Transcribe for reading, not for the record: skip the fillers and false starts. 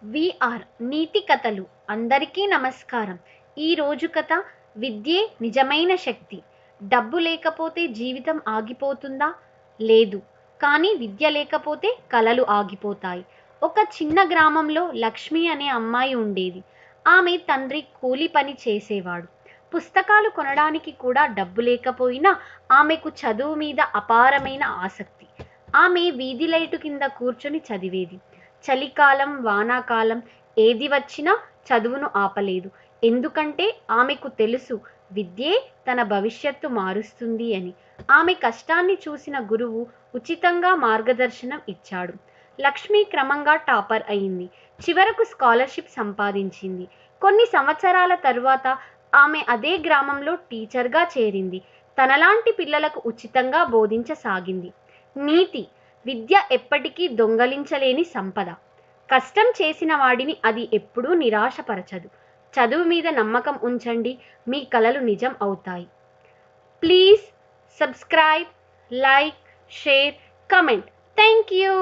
VR నీతి కథలు. అందరికీ నమస్కారం. ఈ రోజు కథ విద్యే నిజమైన శక్తి. డబ్బు లేకపోతే జీవితం ఆగిపోతుందా? లేదు. కానీ విద్య లేకపోతే కలలు ఆగిపోతాయి. ఒక చిన్న గ్రామంలో లక్ష్మి అనే అమ్మాయి ఉండేది. ఆమె తండ్రి కూలి పని చేసేవాడు. పుస్తకాలు కొనడానికి కూడా డబ్బు లేకపోయినా ఆమెకు చదువు మీద అపారమైన ఆసక్తి. ఆమె వీధి లైటు కింద కూర్చొని చదివేది. చలికాలం, వానాకాలం ఏది వచ్చినా చదువును ఆపలేదు. ఎందుకంటే ఆమెకు తెలుసు, విద్యే తన భవిష్యత్తు మారుస్తుంది అని. ఆమె కష్టాన్ని చూసిన గురువు ఉచితంగా మార్గదర్శనం ఇచ్చాడు. లక్ష్మి క్రమంగా టాపర్ అయింది. చివరకు స్కాలర్షిప్ సంపాదించింది. కొన్ని సంవత్సరాల తరువాత ఆమె అదే గ్రామంలో టీచర్గా చేరింది. తనలాంటి పిల్లలకు ఉచితంగా బోధించసాగింది. నీతి: విద్య ఎప్పటికీ దొంగలించలేని సంపద. కష్టం చేసిన వాడిని అది ఎప్పుడూ నిరాశపరచదు. చదువు మీద నమ్మకం ఉంచండి, మీ కలలు నిజం అవుతాయి. Please subscribe, like, share, comment. Thank you.